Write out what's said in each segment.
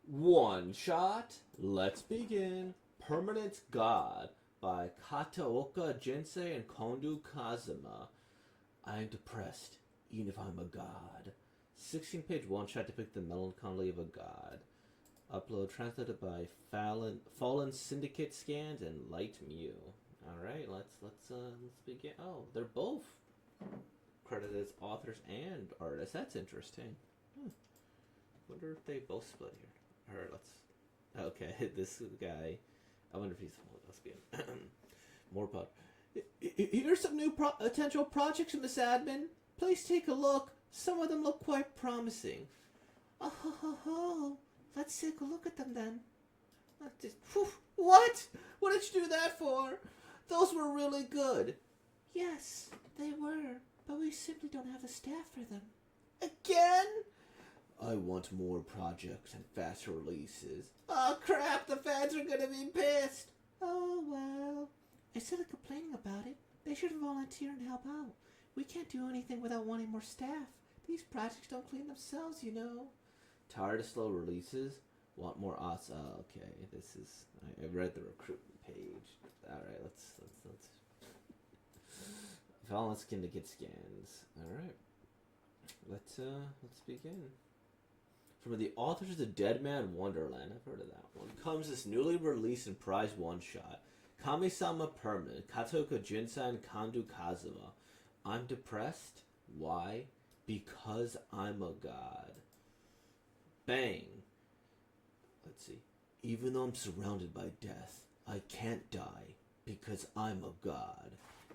One shot. Let's begin. Permanent God by Kataoka Jinsei and Kondo Kazuma. I am depressed, even if I'm a god. 16-page one-shot depict the melancholy of a god. Upload translated by Fallen Syndicate Scans and Light Mew. All right, let's begin. Oh, they're both credited as authors and artists. That's interesting. Wonder if they both split here. All right, let's. Okay, this guy. I wonder if he's lesbian. More about. Here's some new potential projects, Miss Admin. Please take a look. Some of them look quite promising. Oh. Let's take a look at them then. What? What did you do that for? Those were really good. Yes, they were, but we simply don't have the staff for them. Again? I want more projects and faster releases. Oh crap, the fans are gonna be pissed. Oh well. Instead of complaining about it, they should volunteer and help out. We can't do anything without wanting more staff. These projects don't clean themselves, you know. Tired of slow releases? Want more us? Oh, okay. This is. I read the recruitment page. All right, let's. Fallen Skin to get scans. All right. Let's begin. From the authors of the Dead Man Wonderland, I've heard of that one, comes this newly released and prized one-shot, Kami-sama Permanent, Kataoka Jinsei and Kondo Kazuma. I'm depressed. Why? Because I'm a god. Bang. Let's see. Even though I'm surrounded by death, I can't die because I'm a god.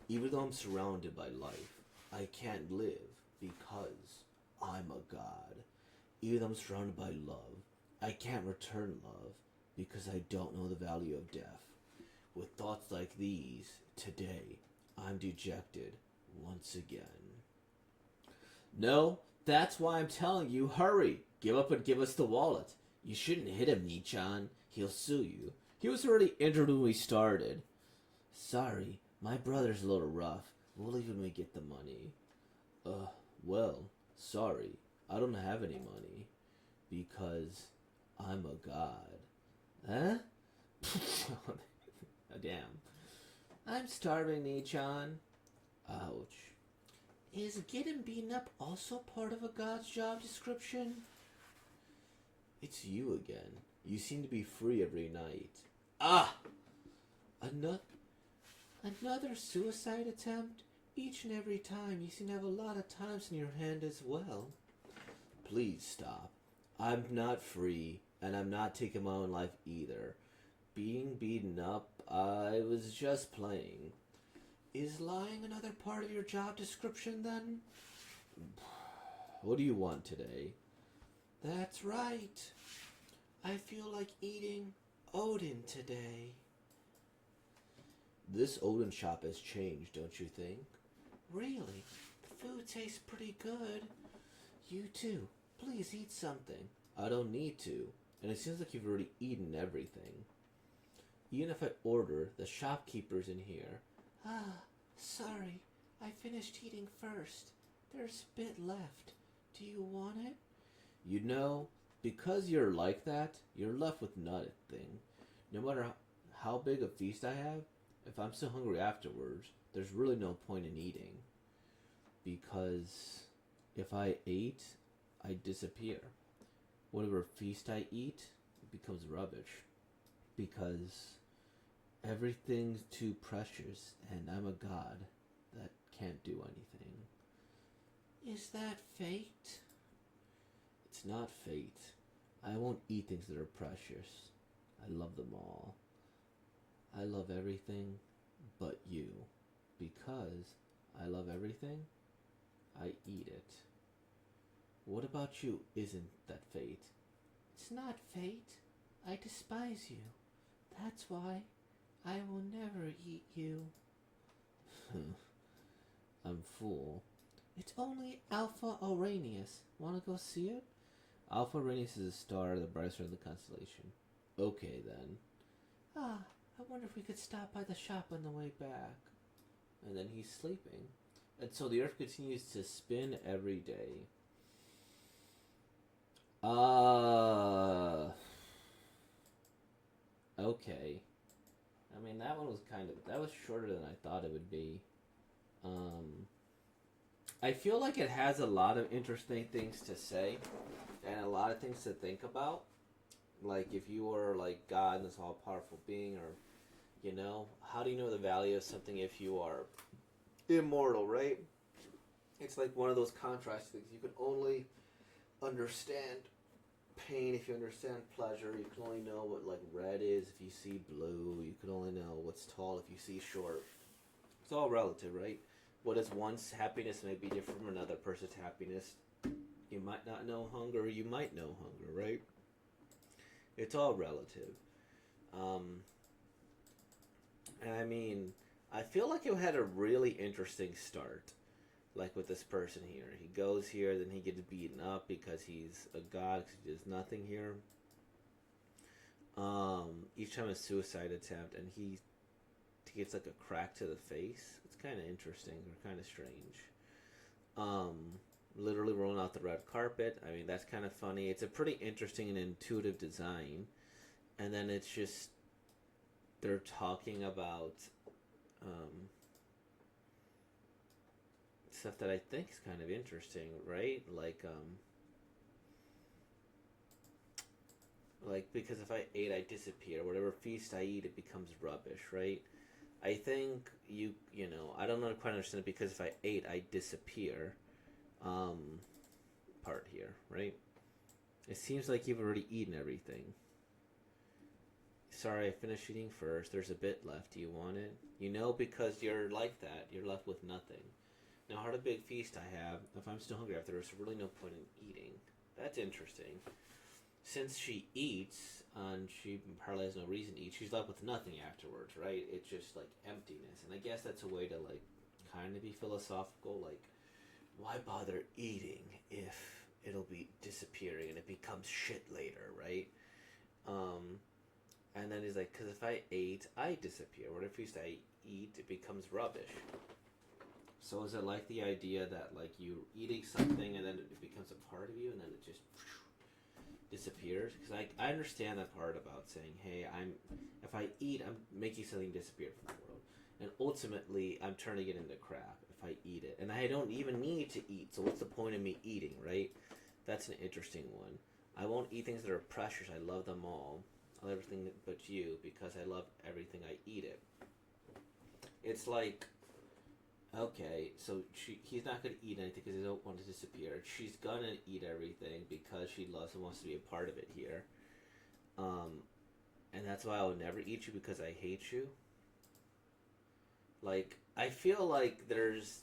Even though I'm surrounded by life, I can't live because I'm a god. Even though I'm surrounded by love, I can't return love because I don't know the value of death. With thoughts like these, today, I'm dejected once again. No, that's why I'm telling you, hurry! Give up and give us the wallet. You shouldn't hit him, Nichan. He'll sue you. He was already injured when we started. Sorry, my brother's a little rough. We'll leave him and get the money. Well, sorry. I don't have any money. Because I'm a god. Huh? Damn. I'm starving, Nichan. Ouch. Is getting beaten up also part of a god's job description? It's you again. You seem to be free every night. Ah! Another suicide attempt? Each and every time, you seem to have a lot of times in your hand as well. Please stop. I'm not free, and I'm not taking my own life either. Being beaten up, I was just playing. Is lying another part of your job description, then? What do you want today? That's right. I feel like eating Odin today. This Odin shop has changed, don't you think? Really? The food tastes pretty good. You too. Please eat something. I don't need to, and it seems like you've already eaten everything. Even if I order, the shopkeeper's in here. Ah, sorry. I finished eating first. There's a bit left. Do you want it? You know, because you're like that, you're left with nothing. No matter how big a feast I have, if I'm still hungry afterwards, there's really no point in eating. Because if I ate, I disappear. Whatever feast I eat, it becomes rubbish. Because everything's too precious, and I'm a god that can't do anything. Is that fate? It's not fate. I won't eat things that are precious. I love them all. I love everything but you. Because I love everything, I eat it. What about you isn't that fate? It's not fate. I despise you. That's why I will never eat you. I'm full. It's only Alpha Arrhenius. Wanna go see it? Alpha Arrhenius is a star, the brightest star of the constellation. Okay then. Ah, I wonder if we could stop by the shop on the way back. And then he's sleeping. And so the Earth continues to spin every day. okay. I mean, that one was that was shorter than I thought it would be. Um, I feel like it has a lot of interesting things to say and a lot of things to think about. Like, if you were like God and this all powerful being, or, how do you know the value of something if you are immortal, right? It's like one of those contrast things. You can only understand pain if you understand pleasure. You can only know what like red is if you see blue. You can only know what's tall if you see short. It's all relative, right? What is one's happiness may be different from another person's happiness. You might not know hunger, you might know hunger, right? It's all relative. Um, and I mean, I feel like it had a really interesting start. Like with this person here. He goes here, then he gets beaten up because he's a god, because he does nothing here. Each time a suicide attempt, and he gets like a crack to the face. It's kind of interesting, or kind of strange. Um, Literally rolling out the red carpet. I mean, that's kind of funny. It's a pretty interesting and intuitive design. And then it's just, they're talking about stuff that I think is kind of interesting, right? Like because if I ate, I disappear. Whatever feast I eat, it becomes rubbish, right? I think I don't know quite understand it, because if I ate, I disappear. Um, Part here, right? It seems like you've already eaten everything. Sorry, I finished eating first. There's a bit left. Do you want it? Because you're like that. You're left with nothing. Now, how big feast I have, if I'm still hungry after, there's really no point in eating. That's interesting. Since she eats, and she probably has no reason to eat, she's left with nothing afterwards, right? It's just like emptiness. And I guess that's a way to like kind of be philosophical, like, why bother eating if it'll be disappearing and it becomes shit later, right? And then he's like, because if I ate, I disappear. What if I eat, it becomes rubbish. So is it like the idea that like you're eating something and then it becomes a part of you and then it just disappears? Because I understand that part about saying, hey, if I eat, I'm making something disappear from the world. And ultimately, I'm turning it into crap if I eat it. And I don't even need to eat, so what's the point of me eating, right? That's an interesting one. I won't eat things that are precious. I love them all. I love everything but you, because I love everything I eat it. It's like, okay, so he's not going to eat anything because he don't want to disappear. She's going to eat everything because she loves and wants to be a part of it here. And that's why I will never eat you, because I hate you. Like, I feel like there's...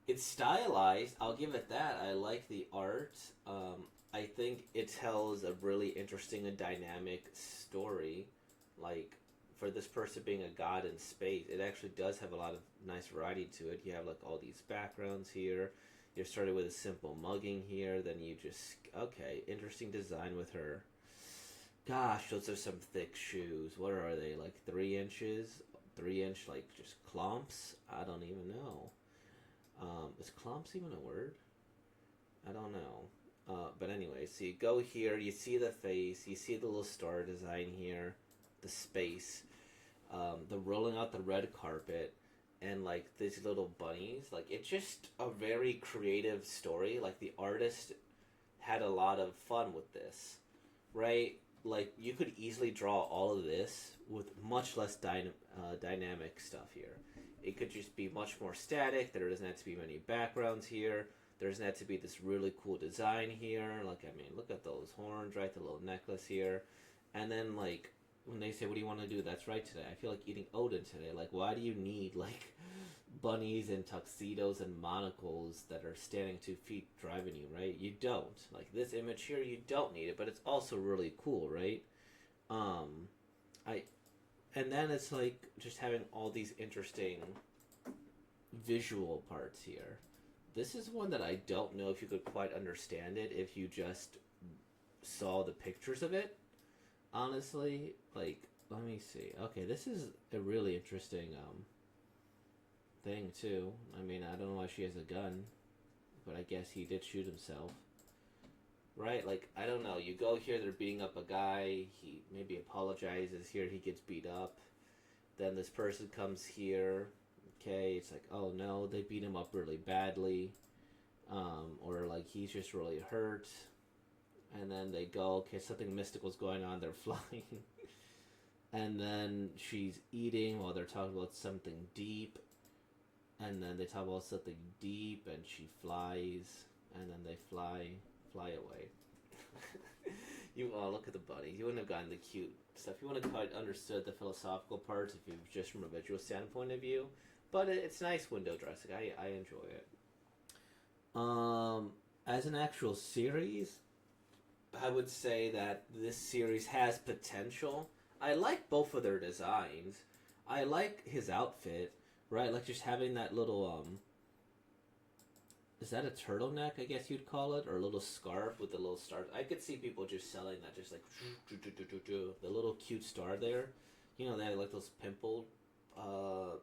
It's stylized, I'll give it that. I like the art. I think it tells a really interesting and dynamic story. Like, for this person being a god in space, it actually does have a lot of nice variety to it. You have like all these backgrounds here. You're starting with a simple mugging here, then you just... Okay, interesting design with her. Gosh, those are some thick shoes. What are they, like 3 inches? 3-inch, like, just clomps? I don't even know. Is clomps even a word? I don't know. But anyway, so you go here, you see the face, you see the little star design here, the space, the rolling out the red carpet, and like these little bunnies. Like, it's just a very creative story. Like, the artist had a lot of fun with this, right? Like, you could easily draw all of this with much less dynamic stuff here. It could just be much more static. There doesn't have to be many backgrounds here. There doesn't have to be this really cool design here. Like, I mean, look at those horns, right? The little necklace here. And then, like, when they say, what do you want to do? That's right today. I feel like eating Odin today. Like, why do you need, like, bunnies and tuxedos and monocles that are standing 2 feet driving you, right? You don't. Like, this image here, you don't need it, but it's also really cool, right? And then it's like just having all these interesting visual parts here. This is one that I don't know if you could quite understand it if you just saw the pictures of it. Honestly, like, let me see. Okay, this is a really interesting thing too. I mean, I don't know why she has a gun, but I guess he did shoot himself. right? Like, I don't know. You go here, they're beating up a guy. He maybe apologizes. Here, he gets beat up. Then this person comes here. Okay, it's like, oh no, they beat him up really badly. Or like he's just really hurt. And then they go, okay, something mystical's going on. They're flying. And then she's eating while they're talking about something deep. And then they talk about something deep, and she flies, and then they fly away. You look at the bunny. You wouldn't have gotten the cute stuff. You wouldn't have quite understood the philosophical parts if you just from a visual standpoint of view. But it's nice window dressing. I enjoy it. As an actual series, I would say that this series has potential. I like both of their designs. I like his outfit, right? Like just having that little is that a turtleneck, I guess you'd call it, or a little scarf with the little stars? I could see people just selling that, just like the little cute star there. You know, they have like those pimple, what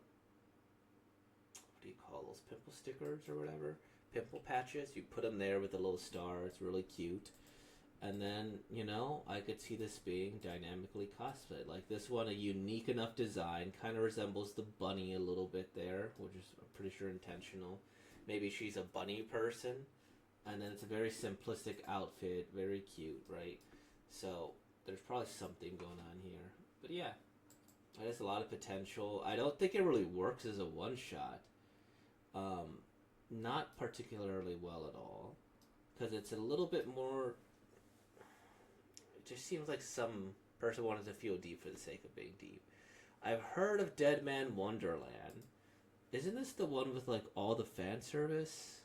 do you call those, pimple stickers or whatever, pimple patches. You put them there with a little star. It's really cute. And then, you know, I could see this being dynamically cosplayed. Like this one, a unique enough design, kind of resembles the bunny a little bit there, which is I'm pretty sure intentional. Maybe she's a bunny person, and then it's a very simplistic outfit, very cute, right? So there's probably something going on here. But yeah, it has a lot of potential. I don't think it really works as a one-shot. Not particularly well at all, because it's a little bit more... It just seems like some person wanted to feel deep for the sake of being deep. I've heard of Dead Man Wonderland. Isn't this the one with like all the fan service?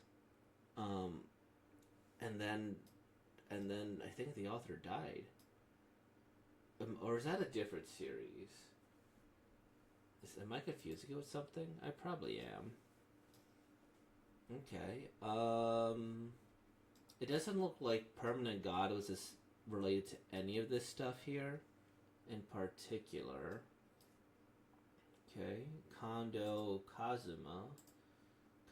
And then I think the author died. Or is that a different series? Am I confusing it with something? I probably am. Okay. It doesn't look like Permanent God was this related to any of this stuff here in particular. Okay, Kondo Kazuma,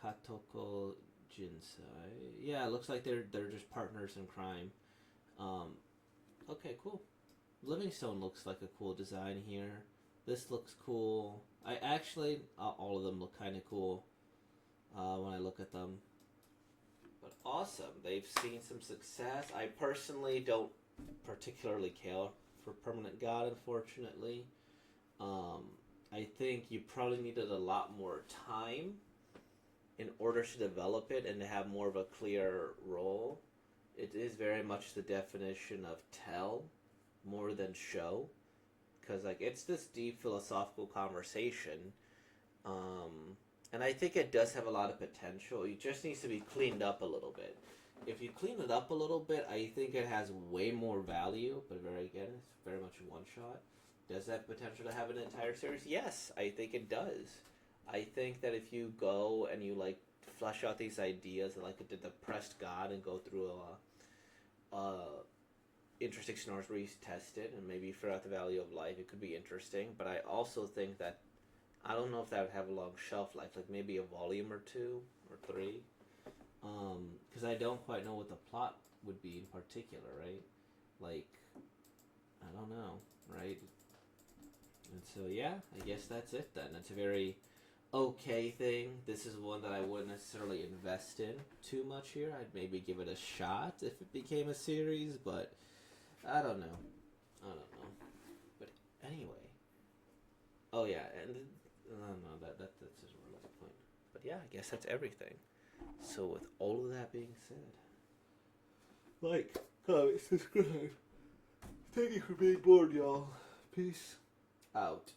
Katoko Jinsai. Yeah, it looks like they're just partners in crime. Okay, cool. Livingstone looks like a cool design here. This looks cool. I actually, all of them look kind of cool when I look at them. But awesome, they've seen some success. I personally don't particularly care for Permanent God, unfortunately. I think you probably needed a lot more time in order to develop it and to have more of a clear role. It is very much the definition of tell more than show, because like it's this deep philosophical conversation, and I think it does have a lot of potential. It just needs to be cleaned up a little bit. If you clean it up a little bit, I think it has way more value. But again, it's very much a one shot. Does that potential to have an entire series? Yes, I think it does. I think that if you go and you like flesh out these ideas and like the depressed God and go through a interesting scenarios where you test it and maybe figure out the value of life, it could be interesting. But I also think that I don't know if that would have a long shelf life, like maybe a volume or 2 or 3, because I don't quite know what the plot would be in particular, right? Like, I don't know, right? And so, yeah, I guess that's it then. It's a very okay thing. This is one that I wouldn't necessarily invest in too much here. I'd maybe give it a shot if it became a series, but I don't know. But anyway. Oh, yeah, and no, that's just a relevant point. But yeah, I guess that's everything. So with all of that being said, like, comment, subscribe. Thank you for being bored, y'all. Peace out.